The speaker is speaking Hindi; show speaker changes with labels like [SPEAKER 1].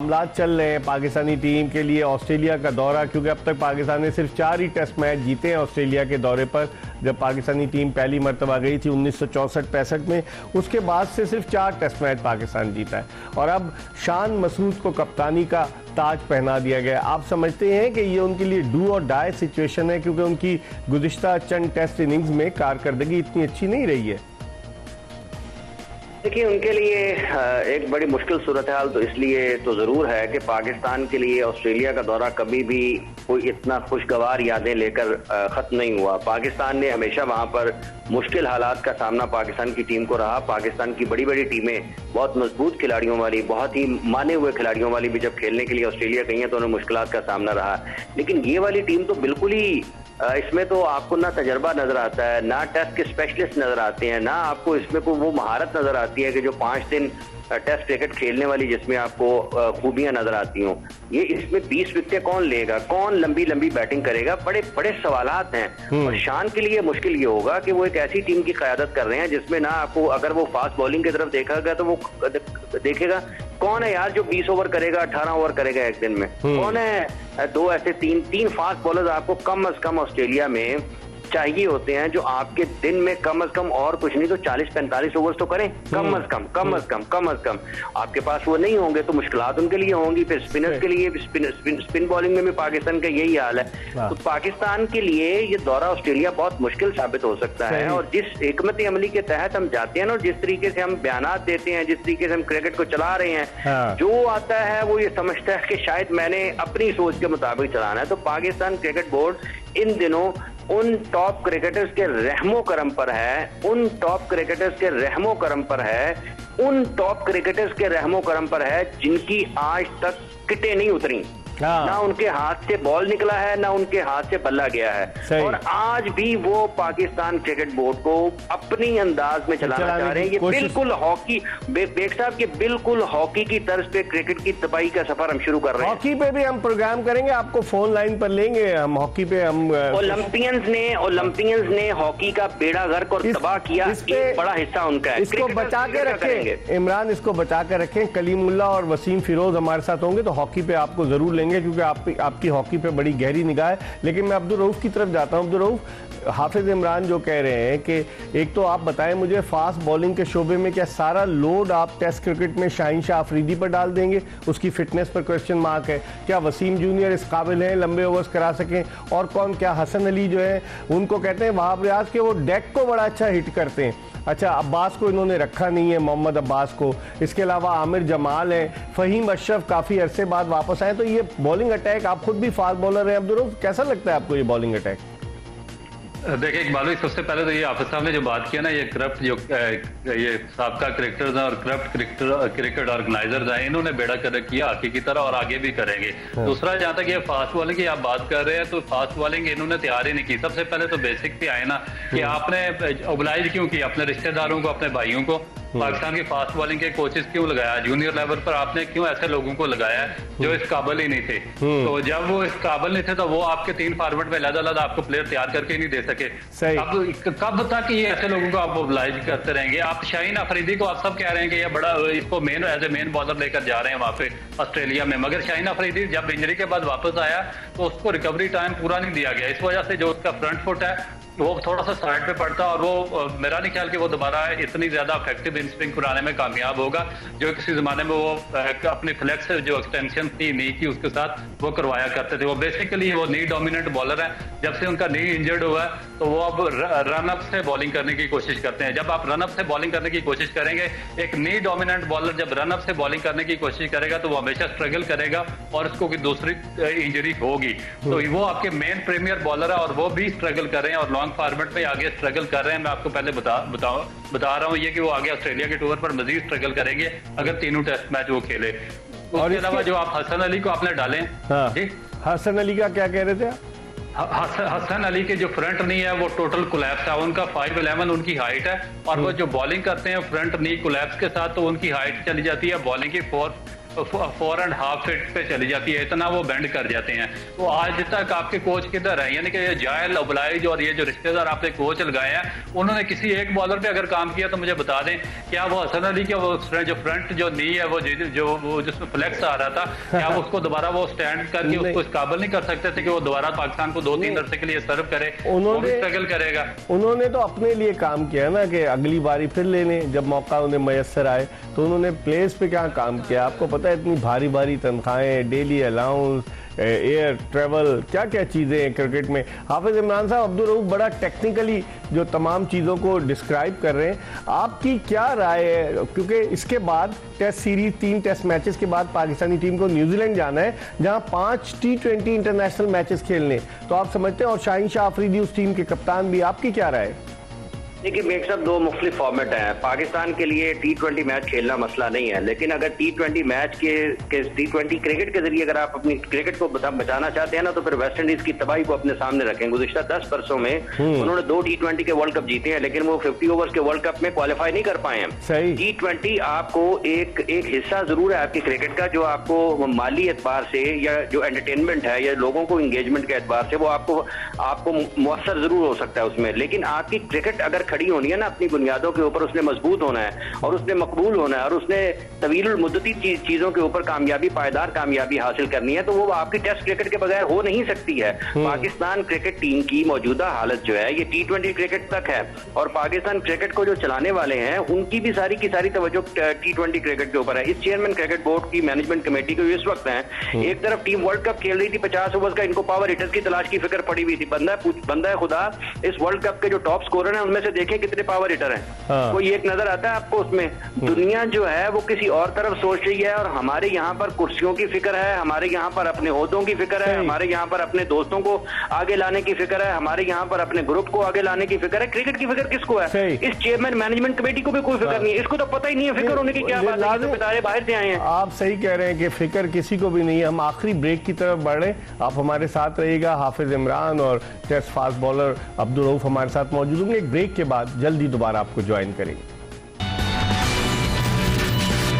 [SPEAKER 1] मामलात चल रहे हैं पाकिस्तानी टीम के लिए ऑस्ट्रेलिया का दौरा, क्योंकि अब तक पाकिस्तान ने सिर्फ 4 ही टेस्ट मैच जीते हैं ऑस्ट्रेलिया के दौरे पर। जब पाकिस्तानी टीम पहली मरतबा गई थी 1964-65 में, उसके बाद से सिर्फ 4 टेस्ट मैच पाकिस्तान जीता है। और अब शान मसूद को कप्तानी का ताज पहना दिया गया। आप समझते हैं कि ये उनके लिए डू और डाई सिचुएशन है, क्योंकि उनकी गुज़िश्ता चंद टेस्ट इनिंग्स में कारकर्दगी इतनी अच्छी नहीं रही है?
[SPEAKER 2] देखिए, उनके लिए एक बड़ी मुश्किल सूरत हाल तो इसलिए तो ज़रूर है कि पाकिस्तान के लिए ऑस्ट्रेलिया का दौरा कभी भी कोई इतना खुशगवार यादें लेकर ख़त्म नहीं हुआ। पाकिस्तान ने हमेशा वहाँ पर मुश्किल हालात का सामना पाकिस्तान की टीम को रहा। पाकिस्तान की बड़ी बड़ी टीमें बहुत मजबूत खिलाड़ियों वाली, बहुत ही माने हुए खिलाड़ियों वाली भी जब खेलने के लिए ऑस्ट्रेलिया गई हैं तो उन्हें मुश्किलात का सामना रहा। लेकिन ये वाली टीम तो बिल्कुल ही इसमें तो आपको ना तजर्बा नजर आता है, ना टेस्ट के स्पेशलिस्ट नजर आते हैं, ना आपको इसमें कोई वो महारत नजर आती है कि जो 5 दिन टेस्ट क्रिकेट खेलने वाली जिसमें आपको खूबियां नजर आती हों। ये इसमें 20 विकेटें कौन लेगा, कौन लंबी लंबी बैटिंग करेगा, बड़े बड़े सवालात हैं। और शान के लिए मुश्किल ये होगा कि वो एक ऐसी टीम की क़यादत कर रहे हैं जिसमें ना आपको, अगर वो फास्ट बॉलिंग की तरफ देखेगा तो वो देखेगा कौन है यार जो 20 ओवर करेगा, 18 ओवर करेगा एक दिन में, कौन है 2 ऐसे तीन फास्ट बॉलर्स आपको कम अज कम ऑस्ट्रेलिया में चाहिए होते हैं जो आपके दिन में कम अज कम और कुछ नहीं तो 40-45 ओवर्स तो करें कम अज कम। आपके पास वो नहीं होंगे तो मुश्किलात उनके लिए होंगी। फिर स्पिनर्स के लिए स्पिन बॉलिंग में भी पाकिस्तान का यही हाल है। तो पाकिस्तान के लिए ये दौरा ऑस्ट्रेलिया बहुत मुश्किल साबित हो सकता है। और जिस हिकमत अमली के तहत हम जाते हैं ना, और जिस तरीके से हम बयानात देते हैं, जिस तरीके से हम क्रिकेट को चला रहे हैं, जो आता है वो ये समझता है कि शायद मैंने अपनी सोच के मुताबिक चलाना है। तो पाकिस्तान क्रिकेट बोर्ड इन दिनों उन टॉप क्रिकेटर्स के रहमो करम पर है, उन टॉप क्रिकेटर्स के रहमो करम पर है, उन टॉप क्रिकेटर्स के रहमो करम पर है जिनकी आज तक किटें नहीं उतरी, ना उनके हाथ से बॉल निकला है, ना उनके हाथ से बल्ला गया है। और आज भी वो पाकिस्तान क्रिकेट बोर्ड को अपनी अंदाज में चलाना चाह रहे हैं। ये बिल्कुल हॉकी, बेग साहब के बिल्कुल हॉकी की तर्ज पे क्रिकेट की तबाही का सफर हम शुरू कर रहे हैं।
[SPEAKER 1] हॉकी पे भी हम प्रोग्राम करेंगे, आपको फोन लाइन पर लेंगे हम। हॉकी पे हम ओलंपियंस ने हॉकी का बेड़ा गर्क और तबाह किया, एक बड़ा हिस्सा उनका है।
[SPEAKER 2] इसको बचा के रखें
[SPEAKER 1] इमरान, इसको बचा के रखें। कलीमुल्लाह और वसीम फिरोज हमारे साथ होंगे तो हॉकी पे आपको जरूर लेंगे, क्योंकि आपकी हॉकी पे बड़ी गहरी निगाह है। लेकिन मैं अब्दुल रऊफ की तरफ जाता हूं। अब्दुल रऊफ, हाफिज इमरान जो कह रहे हैं कि एक तो आप बताएं मुझे, फास्ट बॉलिंग के शोबे में क्या सारा लोड आप टेस्ट क्रिकेट में शाहीन शाह अफरीदी पर डाल देंगे? उसकी फिटनेस पर क्वेश्चन मार्क है। क्या वसीम जूनियर इस काबिल हैं लंबे ओवर्स करा सकें? और कौन, क्या हसन अली जो है, उनको कहते हैं वहाब रियाज के वो डेक को बड़ा अच्छा हिट करते हैं। अच्छा, अब्बास को इन्होंने रखा नहीं है, मोहम्मद अब्बास को। इसके अलावा आमिर जमाल है, फ़हीम अशरफ काफ़ी अरसे बाद वापस आए। तो ये बॉलिंग अटैक, आप खुद भी फास्ट बॉलर हैं अब्दुल रऊफ, कैसा लगता है आपको ये बॉलिंग अटैक?
[SPEAKER 3] देखिए इकबाल, सबसे पहले तो ये हाफिज साहब ने जो बात किया ना, ये करप्ट जो ये साबका क्रिकेटर्स हैं और करप्ट क्रिकेट ऑर्गेनाइजर्स हैं, इन्होंने बेड़ा कर किया हॉकी की तरह और आगे भी करेंगे। दूसरा, जहाँ तक ये फास्ट बॉलिंग की आप बात कर रहे हैं, तो फास्ट बॉलिंग इन्होंने तैयार ही नहीं की। सबसे पहले तो बेसिक पे आए ना कि आपने ओबलाइज क्यों किया अपने रिश्तेदारों को, अपने भाइयों को। पाकिस्तान की फास्ट बॉलिंग के कोचेस क्यों लगाया? जूनियर लेवल पर आपने क्यों ऐसे लोगों को लगाया जो इस काबिल ही नहीं थे? तो जब वो इस काबिल नहीं थे तो वो आपके 3 फॉर्मेट में अलग-अलग आपको प्लेयर तैयार करके ही नहीं दे सके। कब तक ये ऐसे लोगों को आप मोबिलाइज करते रहेंगे? आप शाहीन अफरीदी को आप सब कह रहे हैं कि ये बड़ा, इसको main as a main bowler लेकर जा रहे हैं वहां पे ऑस्ट्रेलिया में, मगर शाहीन अफरीदी जब इंजरी के बाद वापस आया तो उसको रिकवरी टाइम पूरा नहीं दिया गया। इस वजह से जो उसका फ्रंट फुट है वो थोड़ा सा साइड पे पड़ता है और वो मेरा नहीं ख्याल कि वो दोबारा इतनी ज्यादा इफेक्टिव इन स्विंग कराने में कामयाब होगा जो किसी जमाने में वो अपनी फ्लेक्स जो एक्सटेंशन थी नी की उसके साथ वो करवाया करते थे। वो बेसिकली वो नी डोमिनेंट बॉलर है। जब से उनका नी इंजर्ड हुआ है तो वो अब रन अप से बॉलिंग करने की कोशिश करते हैं। जब आप रन अप से बॉलिंग करने की कोशिश करेंगे, एक नी डोमिनेंट बॉलर जब रन अप से बॉलिंग करने की कोशिश करेगा तो वो हमेशा स्ट्रगल करेगा और उसको कोई दूसरी इंजरी होगी। तो वो आपके मेन प्रीमियर बॉलर है और वो भी स्ट्रगल कर रहे हैं और लॉन्ग फॉर्मेट में आगे स्ट्रगल कर रहे हैं। मैं आपको पहले बता रहा हूँ ये कि वो आगे ऑस्ट्रेलिया के टूर पर मजीद स्ट्रगल करेंगे अगर तीनों टेस्ट मैच वो खेले। उसके अलावा जो आप हसन अली को आपने डालें,
[SPEAKER 1] जी हसन अली का क्या कह रहे थे?
[SPEAKER 3] हसन अली के जो फ्रंट नी है वो टोटल कोलैप्स है। उनका 5'11" उनकी हाइट है और वो जो बॉलिंग करते हैं फ्रंट नी कोलैप्स के साथ, तो उनकी हाइट चली जाती है बॉलिंग की 4.5 फीट पे चली जाती है, इतना वो बेंड कर जाते हैं। तो आज तक आपके कोच किधर है? यानी कि ये जायल ओबलाइज और ये जो रिश्तेदार आपने कोच लगाए हैं, उन्होंने किसी एक बॉलर पे अगर काम किया तो मुझे बता दें, क्या वो हसन अली का वो जो फ्रंट जो नी है वो जिसमें फ्लेक्स आ रहा था, क्या वो उसको दोबारा वो स्टैंड करके उसको इस काबिल नहीं कर सकते थे कि वो दोबारा पाकिस्तान को 2-3 अरसे के लिए सर्व करे? उन्होंने स्ट्रगल करेगा।
[SPEAKER 1] उन्होंने तो अपने लिए काम किया ना कि अगली बारी फिर लेने जब मौका उन्हें मयसर आए, तो उन्होंने प्लेस पे क्या काम किया? आपको पता है इतनी भारी भारी तनख्वाहें, डेली अलाउंस, एयर ट्रैवल, क्या क्या चीज़ें हैं क्रिकेट में। हाफिज इमरान साहब, अब्दुल रऊफ बड़ा टेक्निकली जो तमाम चीज़ों को डिस्क्राइब कर रहे हैं, आपकी क्या राय है? क्योंकि इसके बाद टेस्ट सीरीज 3 टेस्ट मैचेस के बाद पाकिस्तानी टीम को न्यूजीलैंड जाना है, जहां 5 T20 इंटरनेशनल मैचेस खेलने, तो आप समझते हैं, और शाहीन शाह अफरीदी उस टीम के कप्तान भी, आपकी क्या राय है?
[SPEAKER 2] देखिए मेरे साथ 2 मुख्तलिफ फॉर्मेट हैं। पाकिस्तान के लिए T20 मैच खेलना मसला नहीं है, लेकिन अगर T20 मैच के T20 क्रिकेट के जरिए अगर आप अपनी क्रिकेट को बचाना चाहते हैं ना, तो फिर वेस्ट इंडीज की तबाही को अपने सामने रखें। गुज़िश्ता 10 बरसों में उन्होंने 2 T20 के वर्ल्ड कप जीते हैं, लेकिन वो 50 ओवर्स के वर्ल्ड कप में क्वालिफाई नहीं कर पाए हैं। T20 आपको एक हिस्सा जरूर है आपकी क्रिकेट का, जो आपको माली एतबार से या जो एंटरटेनमेंट है या लोगों को इंगेजमेंट के एतबार से वो आपको मुअस्सर जरूर हो सकता है उसमें, लेकिन आपकी क्रिकेट अगर खड़ी होनी है ना अपनी बुनियादों के ऊपर, उसने मजबूत होना है और उसने मकबूल होना है और उसने तवील मुद्दती चीजों के ऊपर पायदार कामयाबी हासिल करनी है, तो वो आपकी टेस्ट क्रिकेट के बगैर हो नहीं सकती है। पाकिस्तान क्रिकेट टीम की मौजूदा हालत जो है ये T20 क्रिकेट तक है, और पाकिस्तान क्रिकेट को जो चलाने वाले हैं उनकी भी सारी की सारी तवज्जो T20 क्रिकेट के ऊपर है। इस चेयरमैन क्रिकेट बोर्ड की मैनेजमेंट कमेटी को इस वक्त है, एक तरफ टीम वर्ल्ड कप खेल रही थी 50 ओवर्स का, इनको पावर हिटर्स की तलाश की फिक्र पड़ी हुई थी। बंदा है खुदा, इस वर्ल्ड कप के जो टॉप स्कोरर हैं उनमें से देखें कितने पावर हिटर हैं, कोई एक नजर आता है आपको उसमें? दुनिया जो है वो किसी और तरफ सोच रही है, और हमारे यहाँ पर कुर्सियों की फिक्र है, हमारे यहाँ पर अपने ओहदों की फिक्र है, हमारे यहाँ पर अपने दोस्तों को आगे लाने की फिक्र है, हमारे यहाँ पर अपने ग्रुप को आगे लाने की फिक्र है। क्रिकेट की फिक्र किसको है? इस चेयरमैन मैनेजमेंट कमेटी को भी कोई फिक्र नहीं है, इसको तो पता ही नहीं है फिक्र होने की क्या बात है, बेचारे बाहर से आए हैं।
[SPEAKER 1] आप सही कह रहे हैं कि फिक्र किसी को भी नहीं है। हम आखिरी ब्रेक की तरफ बढ़ रहे हैं, आप हमारे साथ रहिएगा। हाफिज इमरान और test fast bowler Abdul Rauf हमारे साथ मौजूद होंगे। एक ब्रेक के बाद जल्दी दोबारा आपको ज्वाइन करेंगे।